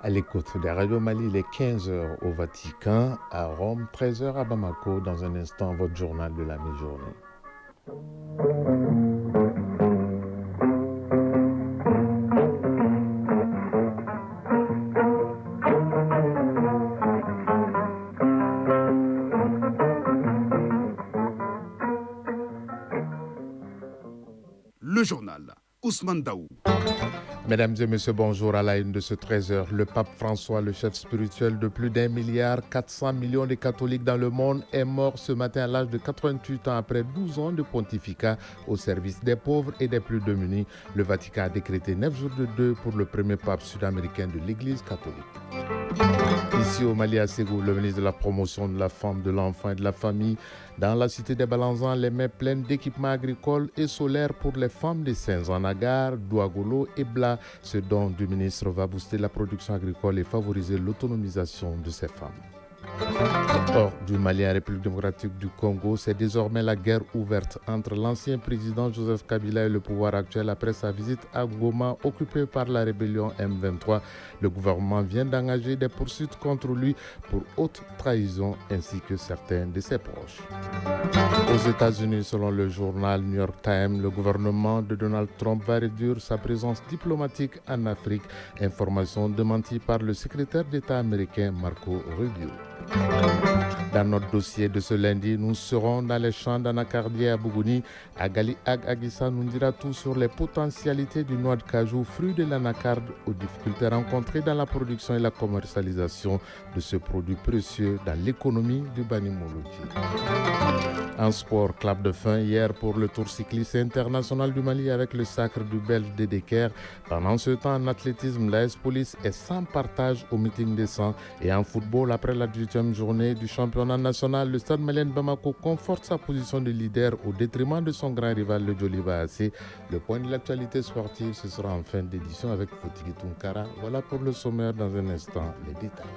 À l'écoute de Radio Mali, il est 15 heures au Vatican, à Rome, 13 heures à Bamako. Dans un instant, votre journal de la mi-journée. Le journal Ousmane Daou. Mesdames et messieurs, bonjour. À la une de ce 13 heures, le pape François, le chef spirituel de plus d'1,4 milliard de catholiques dans le monde, est mort ce matin à l'âge de 88 ans après 12 ans de pontificat au service des pauvres et des plus démunis. Le Vatican a décrété 9 jours de deuil pour le premier pape sud-américain de l'Église catholique. Ici au Mali, à Ségou, le ministre de la Promotion de la Femme, de l'Enfant et de la Famille, dans la cité des Balanzans, les mains pleines d'équipements agricoles et solaires pour les femmes de Saint-Zanagar, Douagolo et Bla. Ce don du ministre va booster la production agricole et favoriser l'autonomisation de ces femmes. Hors du Mali en République démocratique du Congo, c'est désormais la guerre ouverte entre l'ancien président Joseph Kabila et le pouvoir actuel après sa visite à Goma occupée par la rébellion M23. Le gouvernement vient d'engager des poursuites contre lui pour haute trahison ainsi que certains de ses proches. Aux États-Unis, selon le journal New York Times, le gouvernement de Donald Trump va réduire sa présence diplomatique en Afrique. Information démentie par le secrétaire d'État américain Marco Rubio. Dans notre dossier de ce lundi, nous serons dans les champs d'anacardier à Bougouni. Agali Agissa nous dira tout sur les potentialités du noix de cajou, fruit de l'anacarde, aux difficultés rencontrées dans la production et la commercialisation de ce produit précieux dans l'économie du Banimoloji. En sport, clap de fin hier pour le Tour cycliste international du Mali avec le sacre du Belge Dedeker. Pendant ce temps, en athlétisme, l'AS Police est sans partage au meeting des 100. Et en football, après la 18e journée du championnat national, le Stade malien de Bamako conforte sa position de leader au détriment de son grand rival, le Djoliba AC. Le point de l'actualité sportive, ce sera en fin d'édition avec Fotigi Tunkara. Voilà pour le sommaire, dans un instant, les détails.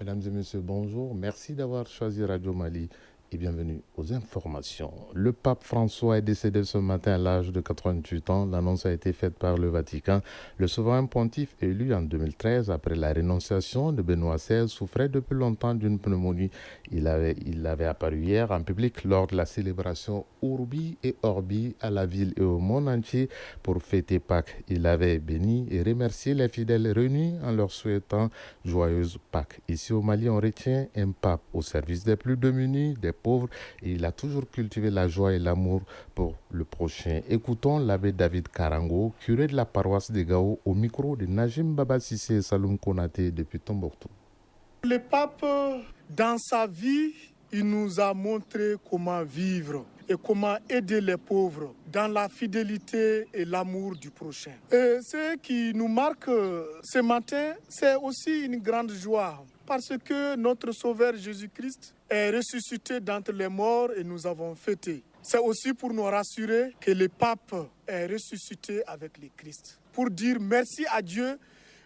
Mesdames et messieurs, bonjour. Merci d'avoir choisi Radio Mali. Et bienvenue aux informations. Le pape François est décédé ce matin à l'âge de 88 ans. L'annonce a été faite par le Vatican. Le souverain pontife élu en 2013 après la rénonciation de Benoît XVI souffrait depuis longtemps d'une pneumonie. Il avait apparu hier en public lors de la célébration Urbi et Orbi à la ville et au monde entier pour fêter Pâques. Il avait béni et remercié les fidèles réunis en leur souhaitant joyeuse Pâques. Ici au Mali, on retient un pape au service des plus démunis, des pauvre, et il a toujours cultivé la joie et l'amour pour le prochain. Écoutons l'abbé David Karango, curé de la paroisse de Gao, au micro de Najim Baba Sissé et Saloum Konaté depuis Tombouctou. Le pape, dans sa vie, il nous a montré comment vivre et comment aider les pauvres dans la fidélité et l'amour du prochain. Et ce qui nous marque ce matin, c'est aussi une grande joie parce que notre Sauveur Jésus-Christ est ressuscité d'entre les morts et nous avons fêté. C'est aussi pour nous rassurer que le pape est ressuscité avec le Christ. Pour dire merci à Dieu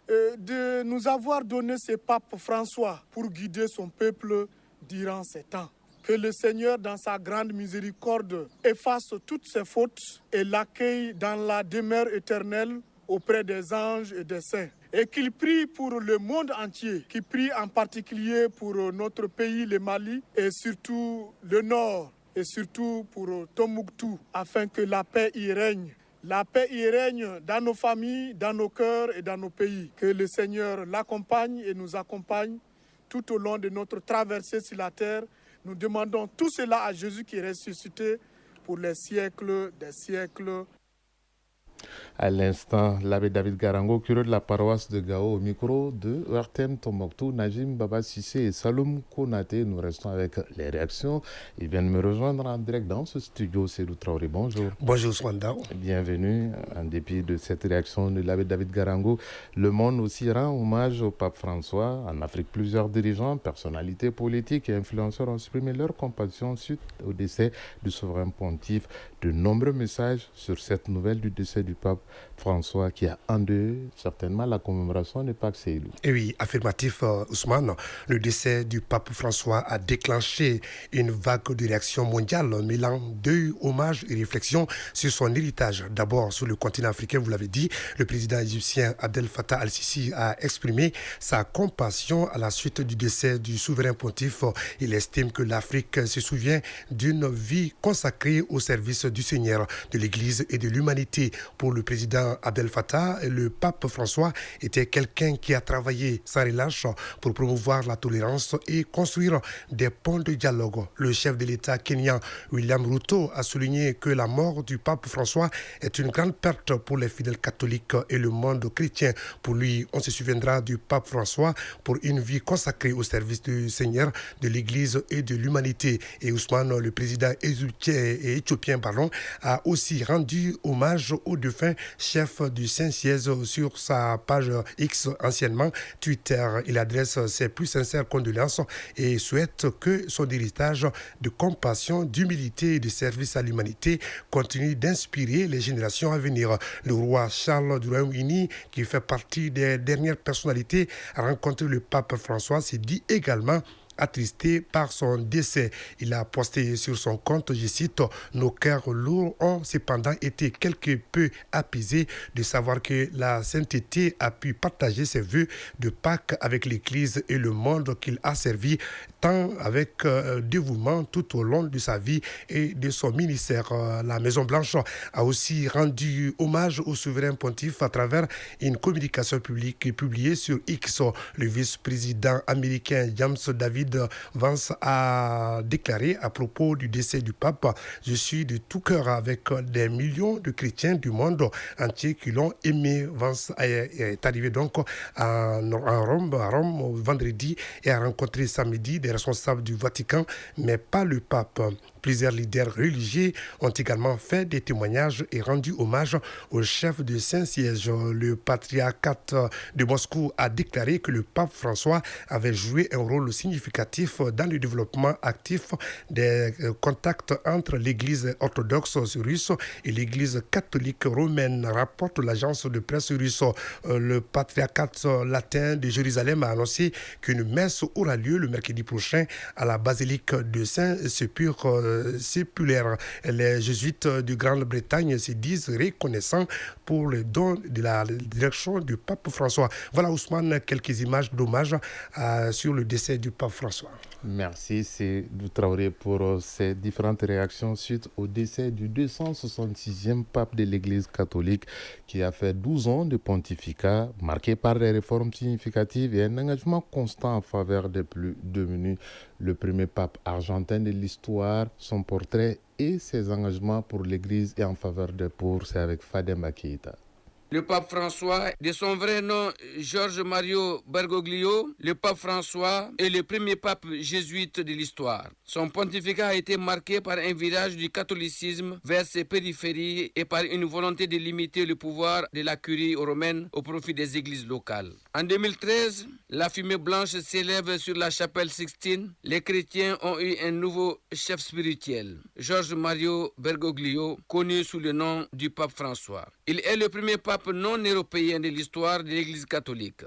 de nous avoir donné ce pape François pour guider son peuple durant ces temps. Que le Seigneur, dans sa grande miséricorde, efface toutes ses fautes et l'accueille dans la demeure éternelle auprès des anges et des saints. Et qu'il prie pour le monde entier, qu'il prie en particulier pour notre pays, le Mali, et surtout le Nord, et surtout pour Tombouctou, afin que la paix y règne. La paix y règne dans nos familles, dans nos cœurs et dans nos pays. Que le Seigneur l'accompagne et nous accompagne tout au long de notre traversée sur la terre. Nous demandons tout cela à Jésus qui est ressuscité pour les siècles des siècles. À l'instant, l'abbé David Garango, curé de la paroisse de Gao, au micro de Wartem Tombouctou, Najim Baba Sissé et Saloum Konaté. Nous restons avec les réactions. Ils viennent me rejoindre en direct dans ce studio. Cédou Traoré, bonjour. Bonjour Swanda. Bienvenue. En dépit de cette réaction de l'abbé David Garango, le monde aussi rend hommage au pape François. En Afrique, plusieurs dirigeants, personnalités politiques et influenceurs ont exprimé leur compassion suite au décès du souverain pontife. De nombreux messages sur cette nouvelle du décès du pape François qui a endeuillé certainement la commémoration du Pâques Seydou. Et oui, affirmatif Ousmane, le décès du pape François a déclenché une vague de réactions mondiales mêlant deuil, hommage et réflexion sur son héritage. D'abord, sur le continent africain, vous l'avez dit, le président égyptien Abdel Fattah al-Sisi a exprimé sa compassion à la suite du décès du souverain pontife. Il estime que l'Afrique se souvient d'une vie consacrée au service du Seigneur, de l'Église et de l'humanité. Pour le président Abdel Fattah, le pape François était quelqu'un qui a travaillé sans relâche pour promouvoir la tolérance et construire des ponts de dialogue. Le chef de l'État kenyan, William Ruto, a souligné que la mort du pape François est une grande perte pour les fidèles catholiques et le monde chrétien. Pour lui, on se souviendra du pape François pour une vie consacrée au service du Seigneur, de l'Église et de l'humanité. Et Ousmane, le président éthiopien, a aussi rendu hommage au défunt chef du Saint-Siège sur sa page X, anciennement Twitter. Il adresse ses plus sincères condoléances et souhaite que son héritage de compassion, d'humilité et de service à l'humanité continue d'inspirer les générations à venir. Le roi Charles du Royaume-Uni, qui fait partie des dernières personnalités à rencontrer le pape François, s'est dit également attristé par son décès. Il a posté sur son compte, je cite, « Nos cœurs lourds ont cependant été quelque peu apaisés de savoir que la sainteté a pu partager ses vœux de Pâques avec l'Église et le monde qu'il a servi tant avec dévouement tout au long de sa vie et de son ministère. » La Maison-Blanche a aussi rendu hommage au souverain pontife à travers une communication publique publiée sur X. Le vice-président américain James David Vance a déclaré à propos du décès du pape: « Je suis de tout cœur avec des millions de chrétiens du monde entier qui l'ont aimé. » Vance est arrivé donc à Rome vendredi et a rencontré samedi des responsables du Vatican, mais pas le pape. Plusieurs leaders religieux ont également fait des témoignages et rendu hommage au chef de Saint-Siège. Le patriarcat de Moscou a déclaré que le pape François avait joué un rôle significatif dans le développement actif des contacts entre l'Église orthodoxe russe et l'Église catholique romaine, rapporte l'agence de presse russe. Le patriarcat latin de Jérusalem a annoncé qu'une messe aura lieu le mercredi prochain à la basilique de Saint-Sépulcre. Les jésuites de Grande-Bretagne se disent reconnaissants pour le don de la direction du pape François. Voilà, Ousmane, quelques images d'hommage sur le décès du pape François. Merci, c'est Traoré pour ces différentes réactions suite au décès du 266e pape de l'Église catholique qui a fait 12 ans de pontificat marqué par des réformes significatives et un engagement constant en faveur des plus démunis. Le premier pape argentin de l'histoire, son portrait et ses engagements pour l'Église et en faveur des pauvres, c'est avec Fadem Keïta. Le pape François, de son vrai nom George Mario Bergoglio, le pape François est le premier pape jésuite de l'histoire. Son pontificat a été marqué par un virage du catholicisme vers ses périphéries et par une volonté de limiter le pouvoir de la curie romaine au profit des églises locales. En 2013, la fumée blanche s'élève sur la chapelle Sixtine. Les chrétiens ont eu un nouveau chef spirituel, George Mario Bergoglio, connu sous le nom du pape François. Il est le premier pape non européen de l'histoire de l'Église catholique.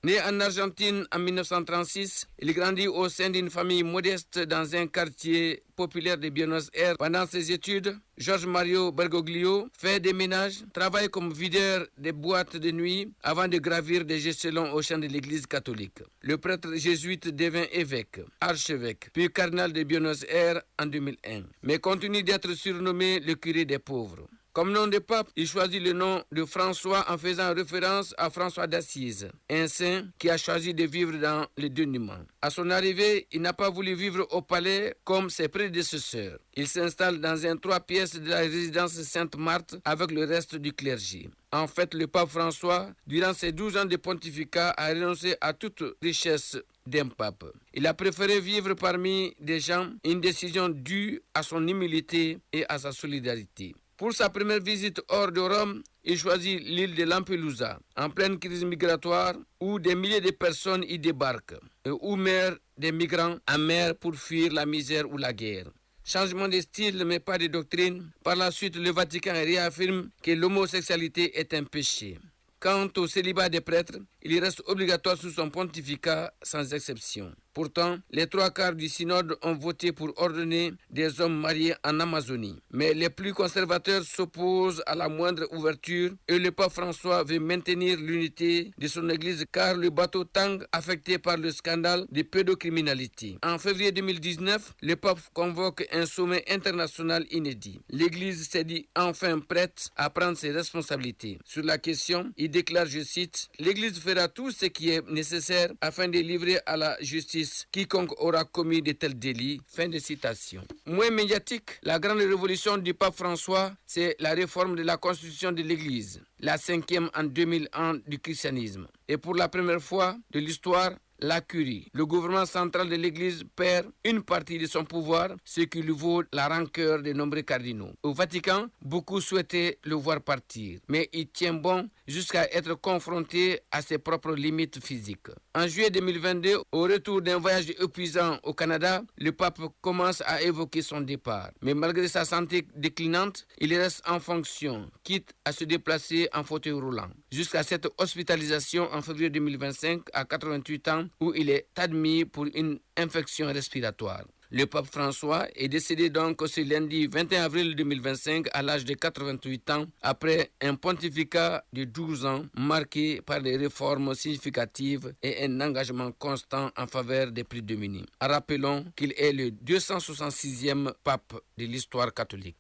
Né en Argentine en 1936, il grandit au sein d'une famille modeste dans un quartier populaire de Buenos Aires. Pendant ses études, George Mario Bergoglio fait des ménages, travaille comme videur des boîtes de nuit avant de gravir des échelons au sein de l'Église catholique. Le prêtre jésuite devint évêque, archevêque, puis cardinal de Buenos Aires en 2001, mais continue d'être surnommé le curé des pauvres. Comme nom de pape, il choisit le nom de François en faisant référence à François d'Assise, un saint qui a choisi de vivre dans le dénuement. À son arrivée, il n'a pas voulu vivre au palais comme ses prédécesseurs. Il s'installe dans un 3 pièces de la résidence Sainte-Marthe avec le reste du clergé. En fait, le pape François, durant ses 12 ans de pontificat, a renoncé à toute richesse d'un pape. Il a préféré vivre parmi des gens, une décision due à son humilité et à sa solidarité. Pour sa première visite hors de Rome, il choisit l'île de Lampedusa, en pleine crise migratoire, où des milliers de personnes y débarquent, et où meurent des migrants en mer pour fuir la misère ou la guerre. Changement de style mais pas de doctrine. Par la suite, le Vatican réaffirme que l'homosexualité est un péché. Quant au célibat des prêtres, il reste obligatoire sous son pontificat sans exception. Pourtant, les 3/4 du synode ont voté pour ordonner des hommes mariés en Amazonie. Mais les plus conservateurs s'opposent à la moindre ouverture et le pape François veut maintenir l'unité de son église car le bateau tangue affecté par le scandale de pédocriminalité. En février 2019, le pape convoque un sommet international inédit. L'église s'est dit enfin prête à prendre ses responsabilités. Sur la question, il déclare, je cite, « L'église fera tout ce qui est nécessaire afin de livrer à la justice quiconque aura commis de tels délits. » Fin de citation. Moins médiatique, la grande révolution du pape François, c'est la réforme de la constitution de l'Église, la 5e en 2001 du christianisme. Et pour la première fois de l'histoire, la curie. Le gouvernement central de l'Église perd une partie de son pouvoir, ce qui lui vaut la rancœur de nombreux cardinaux. Au Vatican, beaucoup souhaitaient le voir partir, mais il tient bon jusqu'à être confronté à ses propres limites physiques. En juillet 2022, au retour d'un voyage épuisant au Canada, le pape commence à évoquer son départ. Mais malgré sa santé déclinante, il reste en fonction, quitte à se déplacer en fauteuil roulant. Jusqu'à cette hospitalisation en février 2025 à 88 ans, où il est admis pour une infection respiratoire. Le pape François est décédé donc ce lundi 21 avril 2025 à l'âge de 88 ans après un pontificat de 12 ans marqué par des réformes significatives et un engagement constant en faveur des plus démunis. Rappelons qu'il est le 266e pape de l'histoire catholique.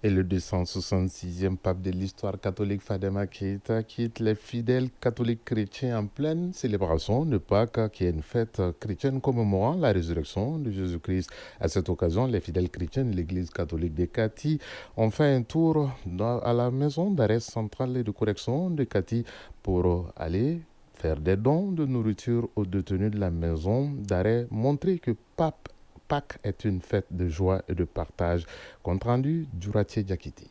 Et le 266e pape de l'histoire catholique, Fadema Keïta, quitte les fidèles catholiques chrétiens en pleine célébration de Pâques, qui est une fête chrétienne commémorant la résurrection de Jésus-Christ. À cette occasion, les fidèles chrétiens de l'église catholique de Cati ont fait un tour à la maison d'arrêt centrale et de correction de Cati pour aller faire des dons de nourriture aux détenus de la maison d'arrêt, montrer que Pâques est une fête de joie et de partage. Compte rendu, Djouratié Diakité.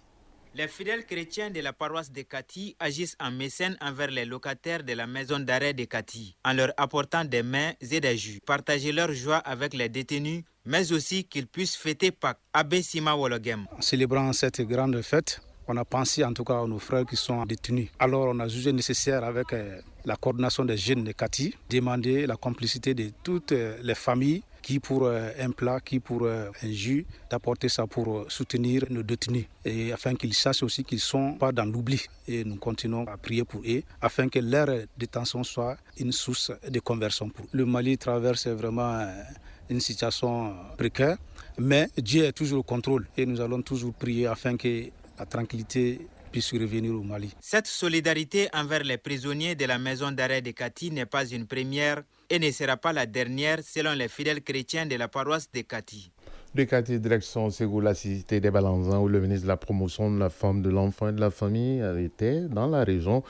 Les fidèles chrétiens de la paroisse de Cati agissent en mécène envers les locataires de la maison d'arrêt de Cati, en leur apportant des mains et des jus. Partager leur joie avec les détenus, mais aussi qu'ils puissent fêter Pâques. Abbé Sima Wologem. En célébrant cette grande fête, on a pensé en tout cas à nos frères qui sont détenus. Alors on a jugé nécessaire avec la coordination des jeunes de Cati, demander la complicité de toutes les familles qui pour un plat, qui pour un jus, d'apporter ça pour soutenir nos détenus et afin qu'ils sachent aussi qu'ils ne sont pas dans l'oubli. Et nous continuons à prier pour eux afin que leur détention soit une source de conversion pour eux. Le Mali traverse vraiment une situation précaire, mais Dieu est toujours au contrôle et nous allons toujours prier afin que la tranquillité puisse revenir au Mali. Cette solidarité envers les prisonniers de la maison d'arrêt de Cati n'est pas une première et ne sera pas la dernière selon les fidèles chrétiens de la paroisse de Cati. De Cati, direction Ségou, la cité des Balanzans, où le ministre de la promotion de la femme, de l'enfant et de la famille était dans la région.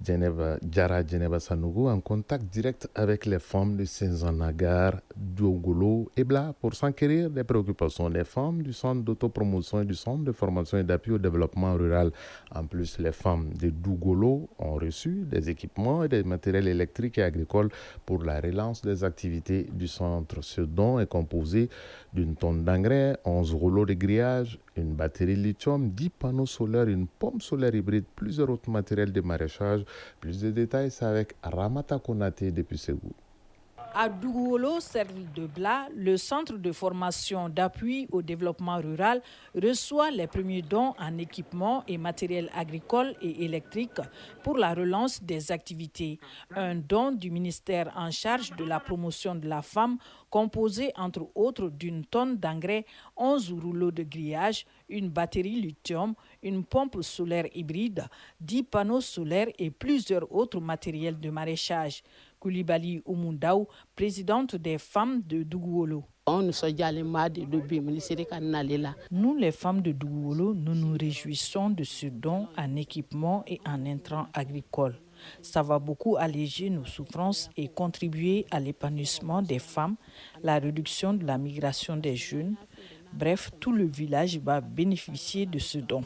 Diarra Djeneba Sanogo en contact direct avec les femmes de Saint-Nagar, Dougoulou et Bla pour s'enquérir des préoccupations des femmes du centre d'autopromotion et du centre de formation et d'appui au développement rural. En plus, les femmes de Dougoulou ont reçu des équipements et des matériels électriques et agricoles pour la relance des activités du centre. Ce don est composé d'une tonne d'engrais, 11 rouleaux de grillage, une batterie lithium, 10 panneaux solaires, une pompe solaire hybride, plusieurs autres matériels de maraîchage. Plus de détails, c'est avec Ramata Konaté depuis Ségou. À Dougoulou, Cercle de Bla, le centre de formation d'appui au développement rural reçoit les premiers dons en équipements et matériel agricole et électrique pour la relance des activités. Un don du ministère en charge de la promotion de la femme composé entre autres d'une tonne d'engrais, 11 rouleaux de grillage, une batterie lithium, une pompe solaire hybride, 10 panneaux solaires et plusieurs autres matériels de maraîchage. Koulibaly Oumoundaou, présidente des femmes de Dougoulou. Nous, les femmes de Dougoulou, nous nous réjouissons de ce don en équipement et en intrants agricoles. Ça va beaucoup alléger nos souffrances et contribuer à l'épanouissement des femmes, la réduction de la migration des jeunes. Bref, tout le village va bénéficier de ce don.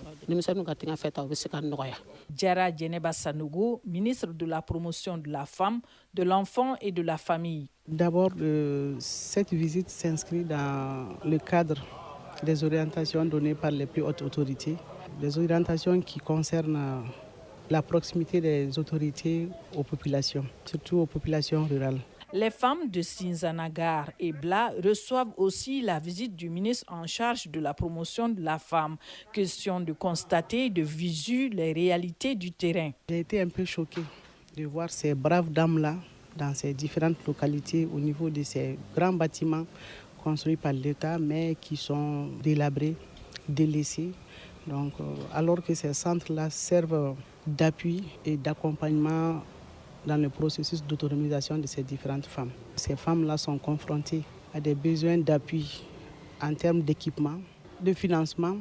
Diarra Djeneba Sanogo, ministre de la promotion de la femme, de l'enfant et de la famille. D'abord, cette visite s'inscrit dans le cadre des orientations données par les plus hautes autorités, des orientations qui concernent la proximité des autorités aux populations, surtout aux populations rurales. Les femmes de Sinzanagar et Bla reçoivent aussi la visite du ministre en charge de la promotion de la femme. Question de constater de visu les réalités du terrain. J'ai été un peu choquée de voir ces braves dames-là dans ces différentes localités au niveau de ces grands bâtiments construits par l'État mais qui sont délabrés, délaissés. Donc, alors que ces centres-là servent d'appui et d'accompagnement dans le processus d'autonomisation de ces différentes femmes. Ces femmes-là sont confrontées à des besoins d'appui en termes d'équipement, de financement.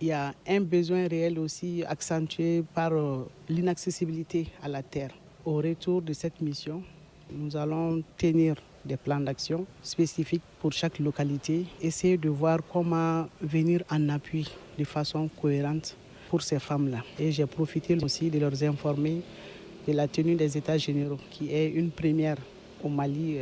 Il y a un besoin réel aussi accentué par l'inaccessibilité à la terre. Au retour de cette mission, nous allons tenir des plans d'action spécifiques pour chaque localité, essayer de voir comment venir en appui de façon cohérente pour ces femmes-là. Et j'ai profité aussi de leur informer de la tenue des États généraux, qui est une première au Mali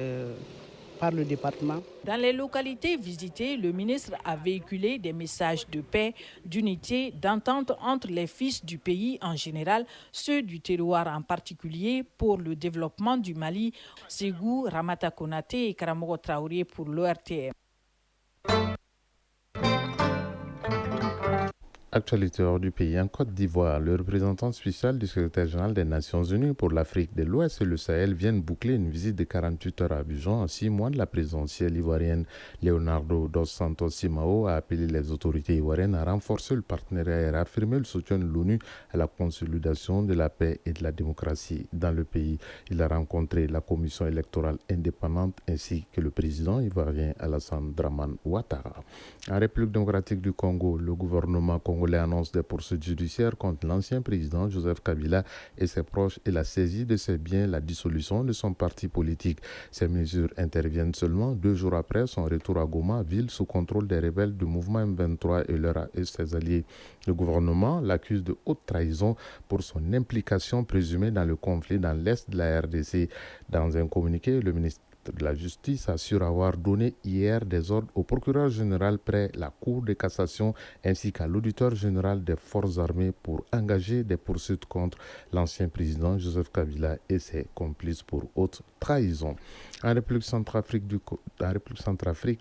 par le département. Dans les localités visitées, le ministre a véhiculé des messages de paix, d'unité, d'entente entre les fils du pays en général, ceux du terroir en particulier, pour le développement du Mali. Ségou, Ramata Konaté et Karamogo Traoré pour l'ORTM. Actualité hors du pays, en Côte d'Ivoire, le représentant spécial du secrétaire général des Nations Unies pour l'Afrique de l'Ouest et le Sahel vient boucler une visite de 48 heures à Abidjan en 6 mois de la présidentielle ivoirienne. Leonardo dos Santos Simao a appelé les autorités ivoiriennes à renforcer le partenariat et à affirmer le soutien de l'ONU à la consolidation de la paix et de la démocratie dans le pays. Il a rencontré la commission électorale indépendante ainsi que le président ivoirien Alassane Dramane Ouattara. En République démocratique du Congo, le gouvernement congolais annonce des poursuites judiciaires contre l'ancien président Joseph Kabila et ses proches et la saisie de ses biens, la dissolution de son parti politique. Ces mesures interviennent seulement 2 jours après son retour à Goma, ville sous contrôle des rebelles du mouvement M23 et ses alliés. Le gouvernement l'accuse de haute trahison pour son implication présumée dans le conflit dans l'est de la RDC. Dans un communiqué, le ministre de la Justice assure avoir donné hier des ordres au procureur général près la Cour de cassation ainsi qu'à l'auditeur général des forces armées pour engager des poursuites contre l'ancien président Joseph Kabila et ses complices pour haute trahison. En République centrafrique,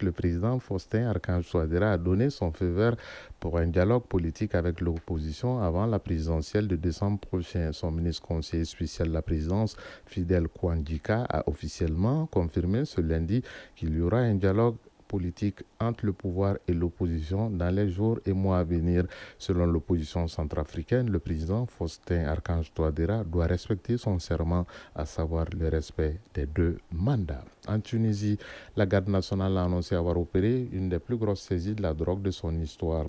le président Faustin Archange Touadéra a donné son feu vert pour un dialogue politique avec l'opposition avant la présidentielle de décembre prochain. Son ministre conseiller spécial de la présidence, Fidel Kouandjika, a officiellement confirmé ce lundi qu'il y aura un dialogue politique entre le pouvoir et l'opposition dans les jours et mois à venir. Selon l'opposition centrafricaine, le président Faustin Archange Touadéra doit respecter son serment, à savoir le respect des 2 mandats. En Tunisie, la garde nationale a annoncé avoir opéré une des plus grosses saisies de la drogue de son histoire,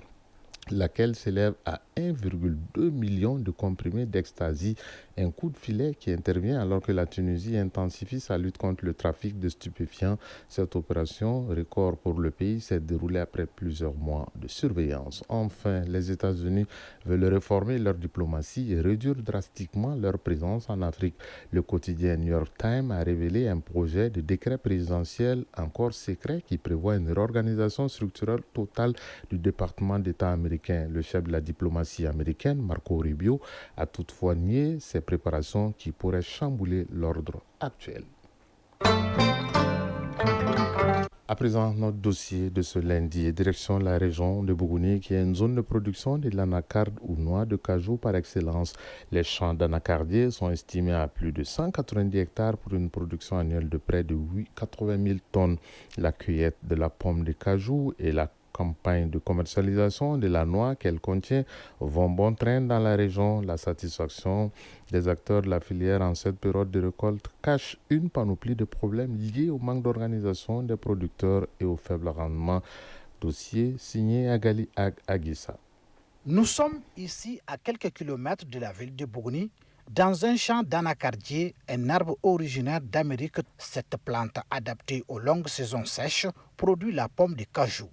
laquelle s'élève à 1,2 million de comprimés d'ecstasy, un coup de filet qui intervient alors que la Tunisie intensifie sa lutte contre le trafic de stupéfiants. Cette opération, record pour le pays, s'est déroulée après plusieurs mois de surveillance. Enfin, les États-Unis veulent réformer leur diplomatie et réduire drastiquement leur présence en Afrique. Le quotidien New York Times a révélé un projet de décret présidentiel encore secret qui prévoit une réorganisation structurelle totale du département d'État américain. Le chef de la diplomatie américaine, Marco Rubio, a toutefois nié ces préparations qui pourraient chambouler l'ordre actuel. À présent, notre dossier de ce lundi est direction la région de Bougouni, qui est une zone de production de l'anacarde ou noix de cajou par excellence. Les champs d'anacardiers sont estimés à plus de 190 hectares pour une production annuelle de près de 80 000 tonnes. La cueillette de la pomme de cajou et la campagne de commercialisation de la noix qu'elle contient vont bon train dans la région. La satisfaction des acteurs de la filière en cette période de récolte cache une panoplie de problèmes liés au manque d'organisation des producteurs et au faible rendement. Dossier signé Agali Aguissa. Nous sommes ici à quelques kilomètres de la ville de Bougouni, dans un champ d'anacardier, un arbre originaire d'Amérique. Cette plante adaptée aux longues saisons sèches produit la pomme de cajou.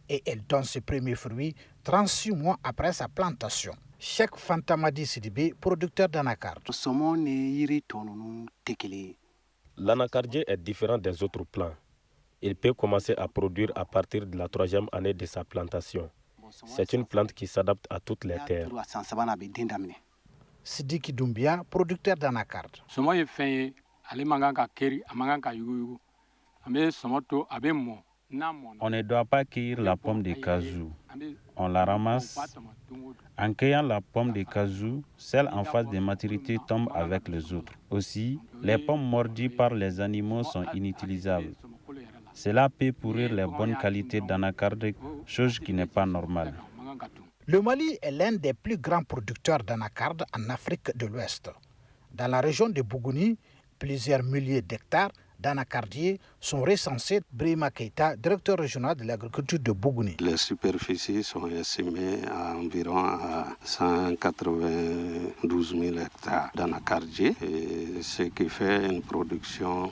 Et elle donne ses premiers fruits 36 mois après sa plantation. Cheikh Fantamadi Sidibé, producteur d'anacarde. L'anacardier est différent des autres plants Il peut commencer à produire à partir de la 3e année de sa plantation. C'est une plante qui s'adapte à toutes les terres. Sidiki Doumbia, producteur d'anacarde. On ne doit pas cueillir la pomme de cajou. On la ramasse. En cueillant la pomme de cajou, celle en phase de maturité tombe avec les autres. Aussi, les pommes mordues par les animaux sont inutilisables. Cela peut pourrir les bonnes qualités d'anacarde, chose qui n'est pas normale. Le Mali est l'un des plus grands producteurs d'anacarde en Afrique de l'Ouest. Dans la région de Bougouni, plusieurs milliers d'hectares d'anacardiers sont recensés. Brima Keita, directeur régional de l'agriculture de Bougouni. Les superficies sont estimées à environ 192 000 hectares d'anacardiers, ce qui fait une production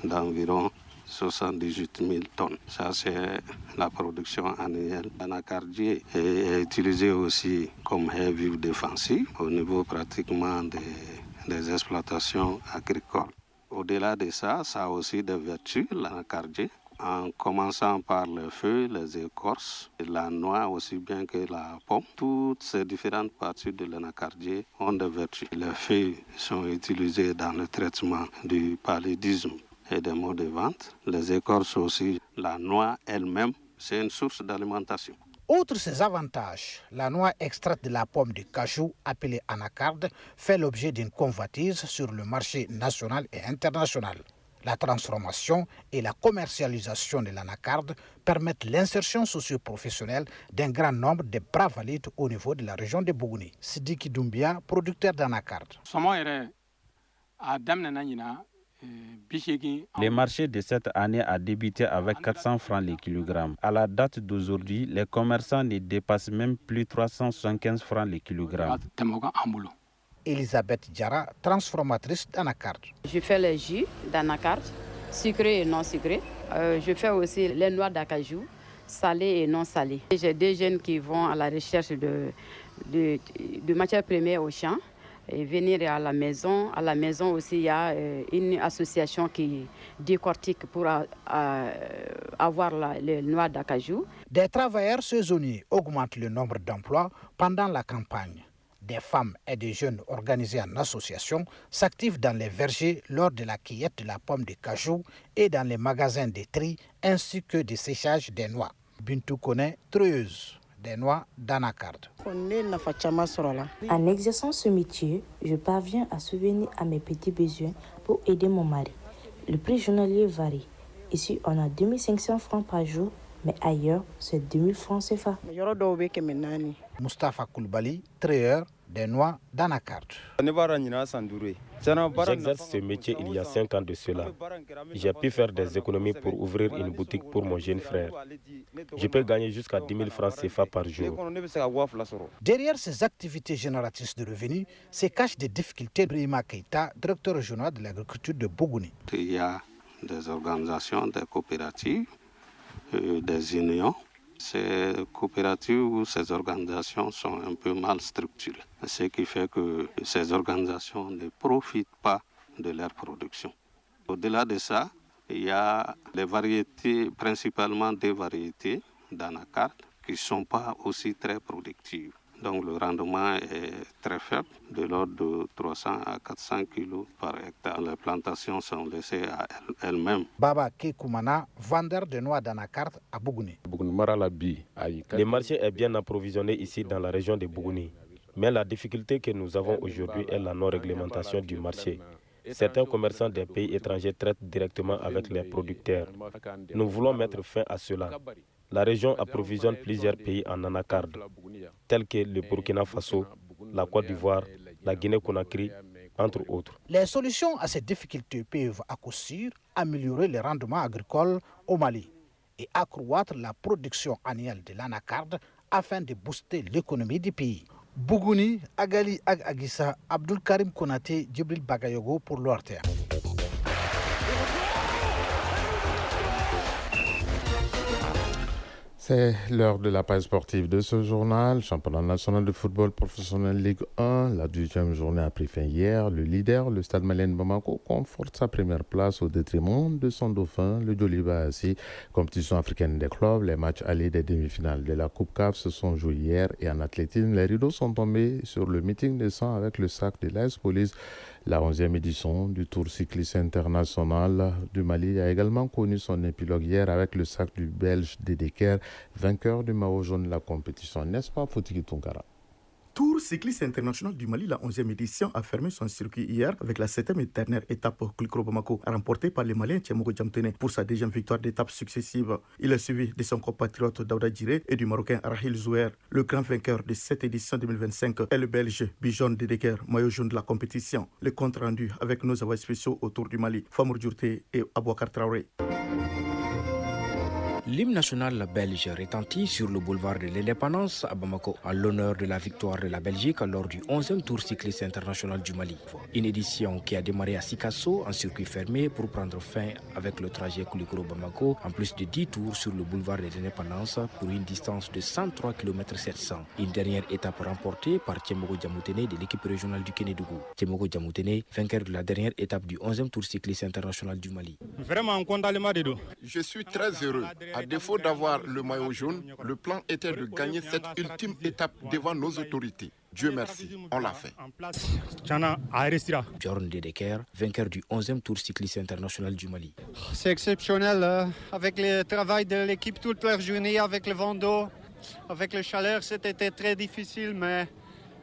d'environ 78 000 tonnes. Ça, c'est la production annuelle d'anacardier et est utilisé aussi comme haie vive défensive au niveau pratiquement des exploitations agricoles. Au-delà de ça, ça a aussi des vertus, l'anacardier, en commençant par les feuilles, les écorces, la noix aussi bien que la pomme. Toutes ces différentes parties de l'anacardier ont des vertus. Les feuilles sont utilisées dans le traitement du paludisme et des maux de ventre. Les écorces aussi, la noix elle-même, c'est une source d'alimentation. Outre ces avantages, la noix extraite de la pomme de cajou, appelée anacarde, fait l'objet d'une convoitise sur le marché national et international. La transformation et la commercialisation de l'anacarde permettent l'insertion socio-professionnelle d'un grand nombre de bras valides au niveau de la région de Bougouni. Sidiki Doumbia, producteur d'anacarde. Le marché de cette année a débuté avec 400 francs le kilogramme. À la date d'aujourd'hui, les commerçants ne dépassent même plus 375 francs le kilogramme. Elisabeth Diara, transformatrice d'anacarde. Je fais les jus d'anacarde, sucrés et non sucrés. Je fais aussi les noix d'acajou, salées et non salées. J'ai des jeunes qui vont à la recherche de matières premières au champ et venir à la maison. À la maison aussi, il y a une association qui décortique pour avoir les noix d'acajou. Des travailleurs saisonniers augmentent le nombre d'emplois pendant la campagne. Des femmes et des jeunes organisés en association s'activent dans les vergers lors de la cueillette de la pomme de cajou et dans les magasins de tri ainsi que de séchage des noix. Bintou Kone, trieuse des noix d'anacarde. En exerçant ce métier, je parviens à subvenir à mes petits besoins pour aider mon mari. Le prix journalier varie. Ici, on a 2500 francs par jour, mais ailleurs, c'est 2000 francs CFA. Mustafa Koulibaly, traiteur des noix d'anacarde. J'exerce ce métier il y a 5 ans de cela. J'ai pu faire des économies pour ouvrir une boutique pour mon jeune frère. Je peux gagner jusqu'à 10 000 francs CFA par jour. Derrière ces activités génératrices de revenus, se cachent des difficultés. Brima Keita, directeur régional de l'agriculture de Bougouni. Il y a des organisations, des coopératives, des unions. Ces coopératives ou ces organisations sont un peu mal structurées, ce qui fait que ces organisations ne profitent pas de leur production. Au-delà de ça, il y a les variétés, principalement des variétés d'anacarde, qui ne sont pas aussi très productives. Donc le rendement est très faible, de l'ordre de 300 à 400 kg par hectare. Les plantations sont laissées à elles-mêmes. Baba Kekoumana, vendeur de noix d'anacarde à Bougouni. Le marché est bien approvisionné ici dans la région de Bougouni. Mais la difficulté que nous avons aujourd'hui est la non-réglementation du marché. Certains commerçants des pays étrangers traitent directement avec les producteurs. Nous voulons mettre fin à cela. La région approvisionne plusieurs pays en anacarde, tels que le Burkina Faso, la Côte d'Ivoire, la Guinée-Conakry, entre autres. Les solutions à ces difficultés peuvent à coup sûr améliorer les rendements agricoles au Mali et accroître la production annuelle de l'anacarde afin de booster l'économie du pays. Bougouni, Agali Agissa, Abdul Karim Konaté, Djibril Bagayogo pour l'ORTR. C'est l'heure de la page sportive de ce journal. Championnat national de football professionnel Ligue 1. La 12e journée a pris fin hier. Le leader, le Stade Malien de Bamako, conforte sa première place au détriment de son dauphin, le Djoliba Assi. Compétition africaine des clubs. Les matchs allés des demi-finales de la Coupe CAF se sont joués hier. Et en athlétisme, les rideaux sont tombés sur le meeting des 100 avec le sac de l'AS Police. La 11e édition du Tour cycliste international du Mali a également connu son épilogue hier avec le sac du Belge Dedeker, vainqueur du maillot jaune de la compétition. N'est-ce pas, Fotiki Tunkara? Tour cycliste international du Mali, la 11e édition, a fermé son circuit hier avec la 7e et dernière étape Koulikoro Bamako, remportée par le Malien Tchemogo Djamtene pour sa deuxième victoire d'étape successive. Il est suivi de son compatriote Daouda Djiré et du Marocain Rahil Zouer. Le grand vainqueur de cette édition 2025 est le Belge Bijon Dedeker, maillot jaune de la compétition. Le compte rendu avec nos envoyés spéciaux autour du Mali, Famour Djourté et Abouakar Traoré. L'hymne national belge retentit sur le boulevard de l'Indépendance à Bamako en l'honneur de la victoire de la Belgique lors du 11e Tour cycliste international du Mali. Une édition qui a démarré à Sikasso en circuit fermé pour prendre fin avec le trajet Koulikoro-Bamako en plus de 10 tours sur le boulevard de l'Indépendance pour une distance de 103 km 700. Une dernière étape remportée par Tchemogo Djamoutene de l'équipe régionale du Kénédougou. Tchemogo Djamoutene, vainqueur de la dernière étape du 11e Tour cycliste international du Mali. Vraiment content de Je suis très heureux. À défaut d'avoir le maillot jaune, le plan était de gagner cette ultime étape devant nos autorités. Dieu merci, on l'a fait. Bjorn Dedeker, vainqueur du 11e Tour cycliste international du Mali. C'est exceptionnel, avec le travail de l'équipe toute la journée, avec le vent d'eau, avec la chaleur, c'était très difficile, mais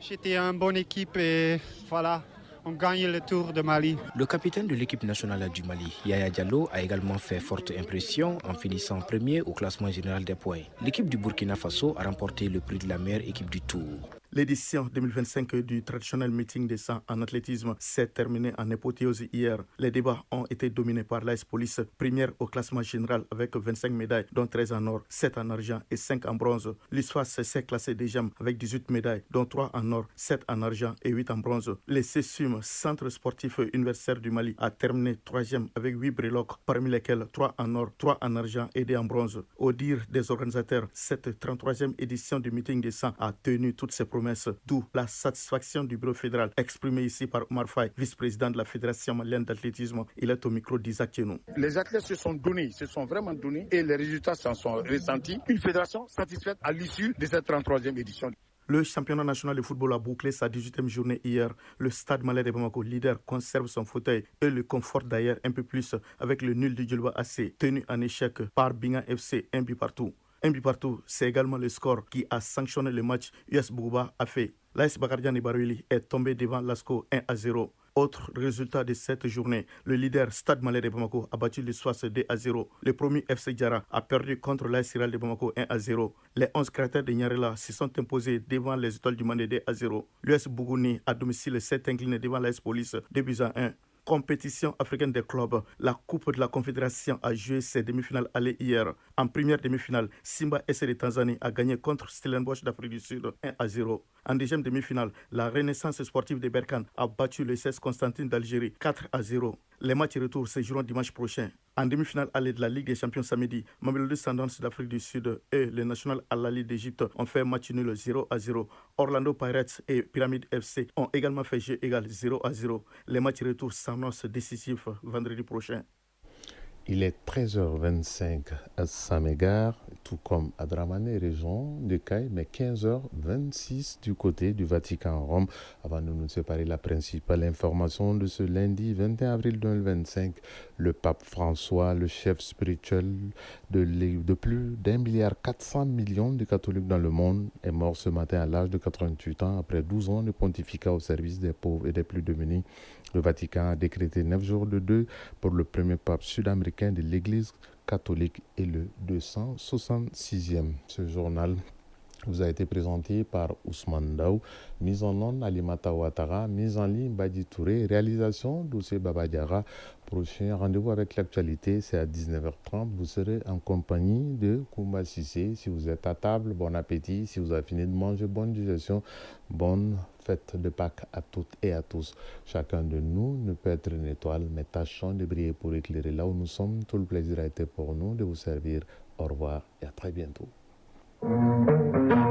j'étais une bonne équipe et voilà. On gagne le Tour de Mali. Le capitaine de l'équipe nationale du Mali, Yaya Diallo, a également fait forte impression en finissant premier au classement général des points. L'équipe du Burkina Faso a remporté le prix de la meilleure équipe du Tour. L'édition 2025 du traditionnel meeting des 100 en athlétisme s'est terminée en apothéose hier. Les débats ont été dominés par l'AS Police, première au classement général avec 25 médailles, dont 13 en or, 7 en argent et 5 en bronze. L'USFAS s'est classé deuxième avec 18 médailles, dont 3 en or, 7 en argent et 8 en bronze. Le CESUM, Centre sportif universitaire du Mali, a terminé troisième avec 8 breloques, parmi lesquels 3 en or, 3 en argent et 2 en bronze. Au dire des organisateurs, cette 33e édition du meeting des 100 a tenu toutes ses promesses, d'où la satisfaction du bureau fédéral exprimée ici par Omar Faye, vice-président de la Fédération malienne d'athlétisme. Il est au micro d'Isaac Tchenou. Les athlètes se sont donnés, se sont vraiment donnés et les résultats s'en sont ressentis. Une fédération satisfaite à l'issue de cette 33e édition. Le championnat national de football a bouclé sa 18e journée hier. Le Stade Malien de Bamako, leader, conserve son fauteuil et le conforte d'ailleurs un peu plus avec le nul de Djoliba AC, tenu en échec par Binga FC, un but partout. Un but partout, c'est également le score qui a sanctionné le match US Bouba a fait. L'AS Bakardian Barouili est tombé devant l'ASCO 1-0. Autre résultat de cette journée, le leader Stade Malien de Bamako a battu le SOAS 2-0. Le premier FC Diarra a perdu contre l'AS Siral de Bamako 1-0. Les 11 cratères de Nyarela se sont imposés devant les étoiles du Mandé 2-0. L'US Bougouni à domicile s'est incliné devant l'AS Police 2-1. Compétition africaine des clubs, la Coupe de la Confédération a joué ses demi-finales aller hier. En première demi-finale, Simba SC de Tanzanie a gagné contre Stellenbosch d'Afrique du Sud 1-0. En deuxième demi-finale, la Renaissance sportive de Berkane a battu le CS Constantine d'Algérie 4-0. Les matchs retour se joueront dimanche prochain. En demi-finale aller de la Ligue des Champions samedi, Mamelodi Sundowns d'Afrique du Sud et le National Al Ahly d'Égypte ont fait match nul 0-0. Orlando Pirates et Pyramid FC ont également fait jeu égal 0-0. Les matchs retour s'annoncent décisifs vendredi prochain. Il est 13h25 à Saint-Mégar, tout comme à Dramane, région de Caille, mais 15h26 du côté du Vatican Rome. Avant de nous séparer, la principale information de ce lundi 21 avril 2025, le pape François, le chef spirituel de plus d'1,4 milliard de catholiques dans le monde, est mort ce matin à l'âge de 88 ans après 12 ans de pontificat au service des pauvres et des plus démunis. Le Vatican a décrété 9 jours de deuil pour le premier pape sud-américain de l'Église catholique et le 266e. Ce journal vous a été présenté par Ousmane Daou, mise en onde Alimata Ouattara, mise en ligne Badi Touré, réalisation Dossé Baba Diarra. Prochain rendez-vous avec l'actualité, c'est à 19h30. Vous serez en compagnie de Koumba Sissé. Si vous êtes à table, bon appétit. Si vous avez fini de manger, bonne digestion. Bonne fête de Pâques à toutes et à tous. Chacun de nous ne peut être une étoile, mais tâchons de briller pour éclairer là où nous sommes. Tout le plaisir a été pour nous de vous servir. Au revoir et à très bientôt. Thank you.